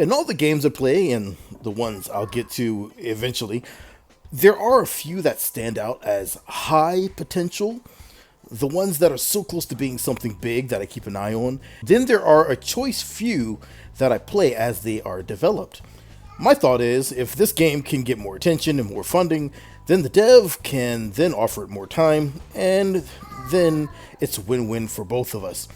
In all the games I play, and the ones I'll get to eventually, there are a few that stand out as high potential, the ones that are so close to being something big that I keep an eye on. Then there are a choice few that I play as they are developed. My thought is, if this game can get more attention and more funding, then the dev can then offer it more time, and then it's a win-win for both of us.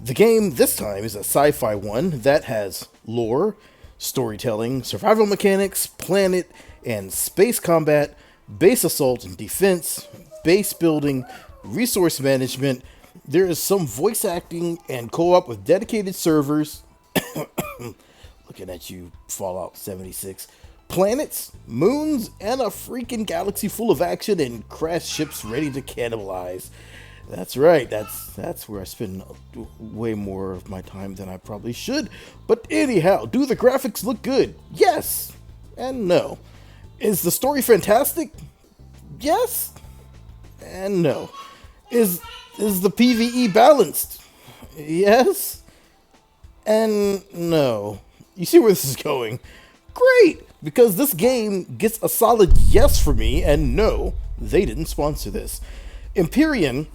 The game this time is a sci-fi one that has lore, storytelling, survival mechanics, planet and space combat, base assault and defense, base building, resource management. There is some voice acting and co-op with dedicated servers. Looking at you, Fallout 76. Planets, moons, and a freaking galaxy full of action and crashed ships ready to cannibalize. That's right, that's where I spend way more of my time than I probably should. But anyhow, do the graphics look good? Yes and no. Is the story fantastic? Yes and no. Is the PvE balanced? Yes and no. You see where this is going? Great! Because this game gets a solid yes for me, and no, they didn't sponsor this. Empyrion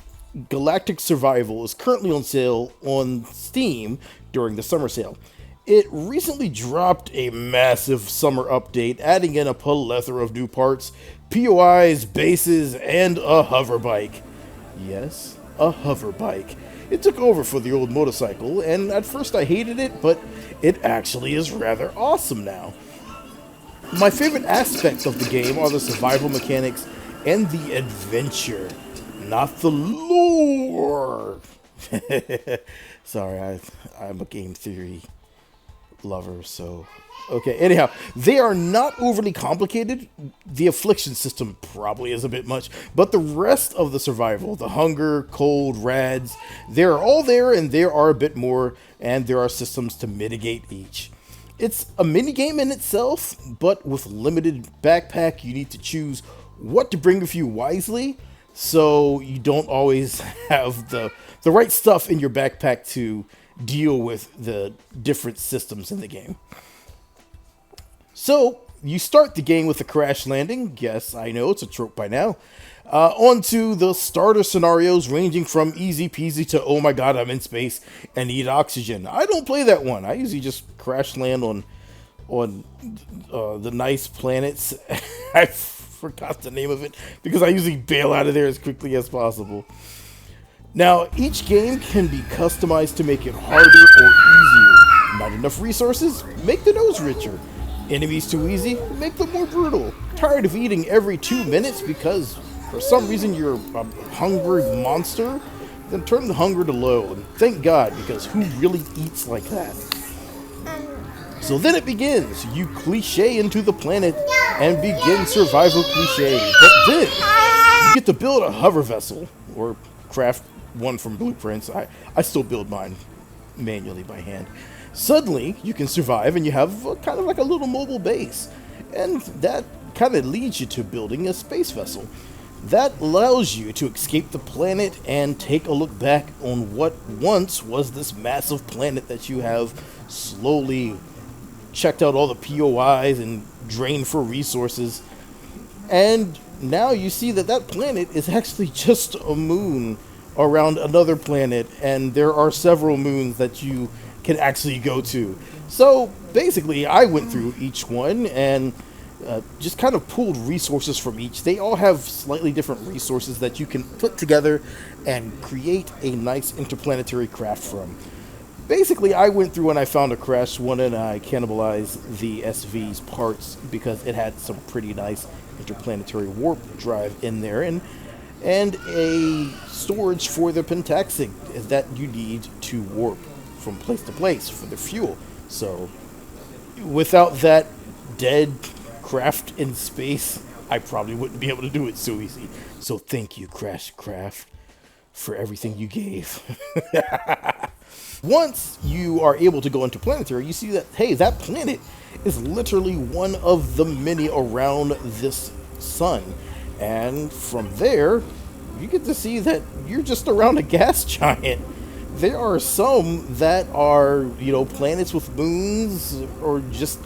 Galactic Survival is currently on sale on Steam during the summer sale. It recently dropped a massive summer update, adding in a plethora of new parts, POIs, bases, and a hover bike. Yes, a hover bike. It took over for the old motorcycle, and at first I hated it, but it actually is rather awesome now. My favorite aspects of the game are the survival mechanics and the adventure, not the lore. Sorry, I'm a game theory lover, so... Okay, anyhow, they are not overly complicated. The affliction system probably is a bit much, but the rest of the survival, the hunger, cold, rads, they're all there, and there are a bit more, and there are systems to mitigate each. It's a mini game in itself, but with limited backpack, you need to choose what to bring with you wisely, so you don't always have the right stuff in your backpack to deal with the different systems in the game. So, you start the game with a crash landing. Yes, I know, it's a trope by now. Onto the starter scenarios ranging from easy peasy to, oh my god, I'm in space and need oxygen. I don't play that one. I usually just crash land on the nice planets. I forgot the name of it because I usually bail out of there as quickly as possible. Now, each game can be customized to make it harder or easier. Not enough resources? Make the nose richer. Enemies too easy? Make them more brutal. Tired of eating every 2 minutes because for some reason you're a hungry monster? Then turn the hunger to low, and thank God, because who really eats like that? So then it begins. You cliche into the planet and begin survival cliche. But then you get to build a hover vessel, or craft one from blueprints. I still build mine manually by hand. Suddenly, you can survive and you have kind of like a little mobile base. And that kind of leads you to building a space vessel. That allows you to escape the planet and take a look back on what once was this massive planet that you have slowly checked out all the POIs and drained for resources. And now you see that that planet is actually just a moon around another planet, and there are several moons that you can actually go to. So basically, I went through each one and just kind of pulled resources from each. They all have slightly different resources that you can put together and create a nice interplanetary craft from. Basically, I went through and I found a crashed one and I cannibalized the SV's parts because it had some pretty nice interplanetary warp drive in there and a storage for the pentaxic that you need to warp from place to place for the fuel. So without that dead craft in space, I probably wouldn't be able to do it so easy. So thank you, Crash Craft, for everything you gave. Once you are able to go into planetary, you see that, hey, that planet is literally one of the many around this sun. And from there, you get to see that you're just around a gas giant. there are some that are, planets with moons or just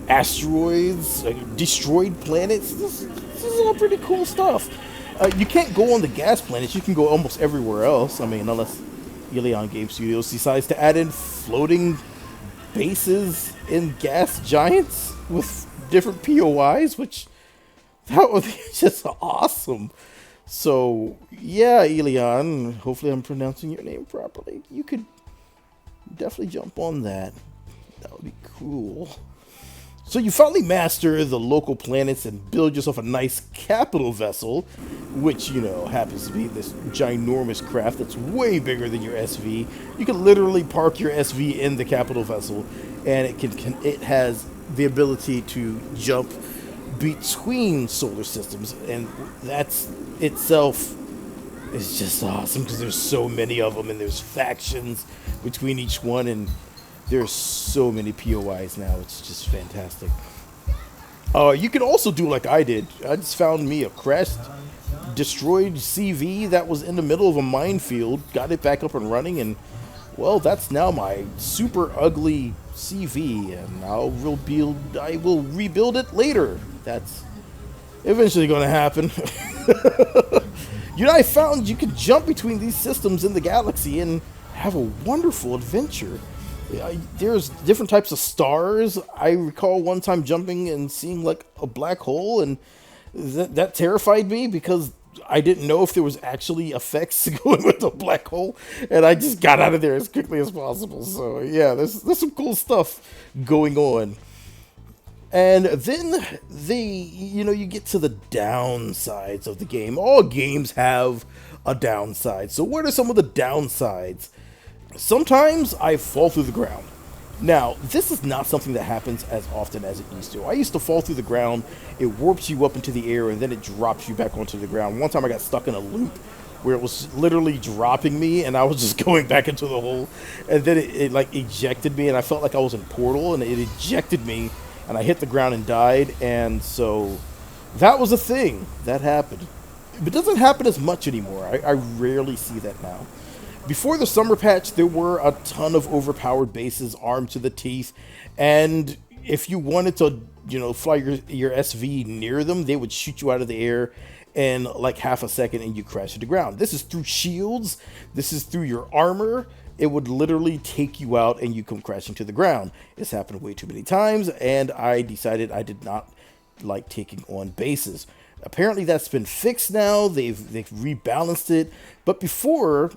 asteroids, destroyed planets. This is all pretty cool stuff. You can't go on the gas planets. You can go almost everywhere else. I mean, unless Ilion Game Studios decides to add in floating bases in gas giants with different POIs, which that would be just awesome. So, yeah, Elion, hopefully I'm pronouncing your name properly. You could definitely jump on that. That would be cool. So you finally master the local planets and build yourself a nice capital vessel, which, happens to be this ginormous craft that's way bigger than your SV. You can literally park your SV in the capital vessel, and it has the ability to jump between solar systems, and that's itself is just awesome because there's so many of them, and there's factions between each one, and there's so many POIs now. It's just fantastic. You can also do like I did. I just found me a crashed, destroyed CV that was in the middle of a minefield, got it back up and running, and well, that's now my super ugly CV, and I will rebuild it later. That's eventually going to happen. I found you can jump between these systems in the galaxy and have a wonderful adventure. There's different types of stars. I recall one time jumping and seeing like a black hole, and that terrified me because I didn't know if there was actually effects going with the black hole, and I just got out of there as quickly as possible. So yeah, there's some cool stuff going on. And then you get to the downsides of the game. All games have a downside. So what are some of the downsides? Sometimes I fall through the ground. Now, this is not something that happens as often as it used to. I used to fall through the ground, it warps you up into the air, and then it drops you back onto the ground. One time I got stuck in a loop where it was literally dropping me, and I was just going back into the hole, and then it like ejected me, and I felt like I was in Portal, and it ejected me, and I hit the ground and died, and so that was a thing that happened. It doesn't happen as much anymore. I rarely see that now. Before the summer patch, there were a ton of overpowered bases armed to the teeth, and if you wanted to, fly your SV near them, they would shoot you out of the air in like half a second and you crash to the ground. This is through shields, this is through your armor. It would literally take you out and you come crashing to the ground. It's happened way too many times, and I decided I did not like taking on bases. Apparently that's been fixed now. They've rebalanced it, but before,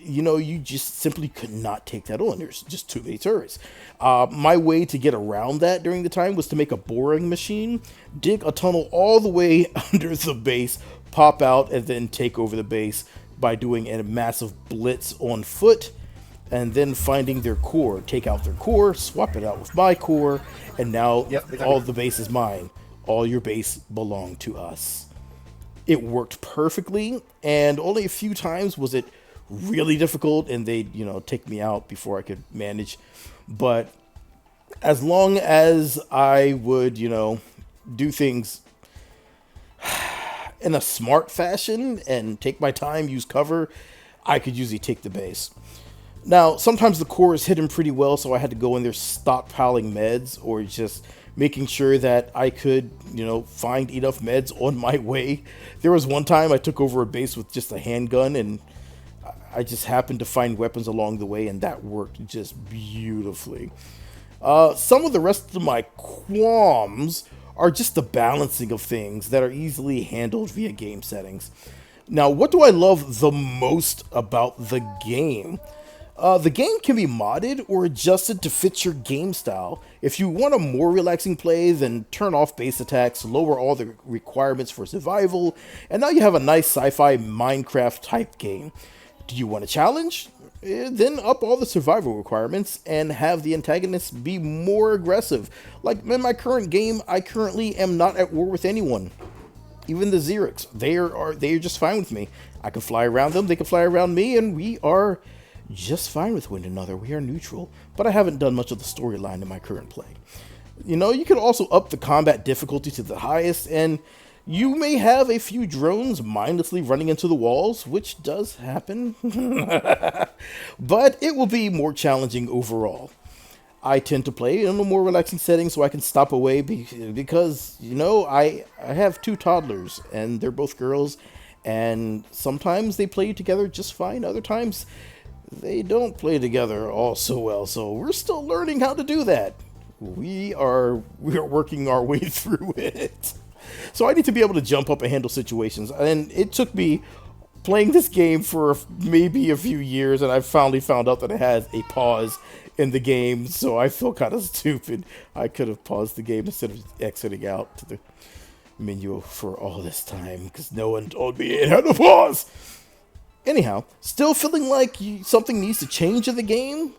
you just simply could not take that on. There's just too many turrets. My way to get around that during the time was to make a boring machine, dig a tunnel all the way under the base, pop out, and then take over the base by doing a massive blitz on foot, and then finding their core, take out their core, swap it out with my core, and now all the base is mine. All your base belong to us. It worked perfectly, and only a few times was it really difficult, and they'd take me out before I could manage. But as long as I would do things in a smart fashion and take my time, use cover, I could usually take the base. Now sometimes the core is hidden pretty well, so I had to go in there stockpiling meds, or just making sure that I could find enough meds on my way. There was one time I took over a base with just a handgun, and I just happened to find weapons along the way, and that worked just beautifully. Some of the rest of my qualms are just the balancing of things that are easily handled via game settings. Now, what do I love the most about the game? The game can be modded or adjusted to fit your game style. If you want a more relaxing play, then turn off base attacks, lower all the requirements for survival, and now you have a nice sci-fi Minecraft type game. Do you want a challenge? Then up all the survival requirements and have the antagonists be more aggressive. Like in my current game, I currently am not at war with anyone. Even the Xerix, they are just fine with me. I can fly around them, they can fly around me, and we are just fine with one another. We are neutral, but I haven't done much of the storyline in my current play. You can also up the combat difficulty to the highest, and You may have a few drones mindlessly running into the walls, which does happen, but it will be more challenging overall. I tend to play in a more relaxing setting so I can stop away because, you know, I have two toddlers and they're both girls, and sometimes they play together just fine, other times they don't play together all so well, so we're still learning how to do that. We are working our way through it. So I need to be able to jump up and handle situations, and it took me playing this game for maybe a few years, and I finally found out that it has a pause in the game, so I feel kind of stupid. I could have paused the game instead of exiting out to the menu for all this time, because no one told me it had a pause. Anyhow, still feeling like something needs to change in the game?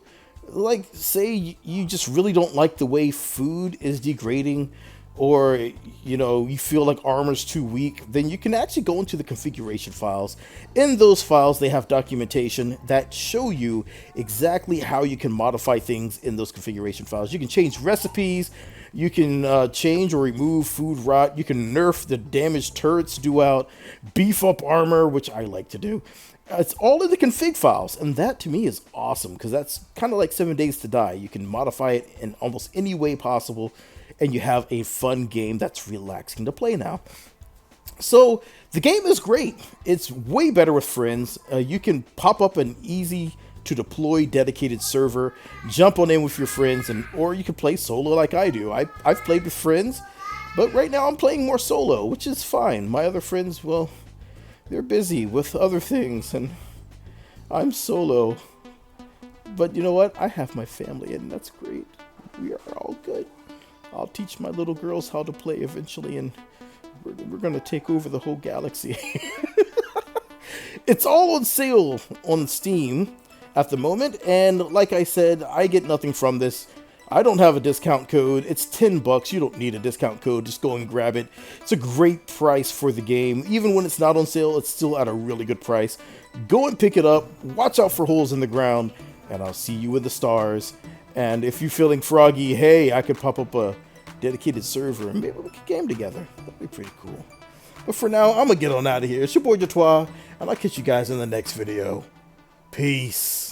Like, say you just really don't like the way food is degrading, or, you know, you feel like armor's too weak, then you can actually go into the configuration files. In those files, they have documentation that show you exactly how you can modify things in those configuration files. You can change recipes, you can change or remove food rot, you can nerf the damaged turrets, do out, beef up armor, which I like to do. It's all in the config files, and that to me is awesome, because that's kind of like 7 Days to Die. You can modify it in almost any way possible, and you have a fun game that's relaxing to play now. So the game is great. It's way better with friends. You can pop up an easy to deploy dedicated server, jump on in with your friends, or you can play solo like I do. I've played with friends, but right now I'm playing more solo, which is fine. My other friends, well, they're busy with other things, and I'm solo. But you know what? I have my family, and that's great. We are all good. I'll teach my little girls how to play eventually, and we're going to take over the whole galaxy. It's all on sale on Steam at the moment, and like I said, I get nothing from this. I don't have a discount code. It's $10. You don't need a discount code. Just go and grab it. It's a great price for the game. Even when it's not on sale, it's still at a really good price. Go and pick it up. Watch out for holes in the ground, and I'll see you in the stars. And if you're feeling froggy, hey, I could pop up a dedicated server and maybe we could game together. That'd be pretty cool. But for now, I'm going to get on out of here. It's your boy Jatois, and I'll catch you guys in the next video. Peace.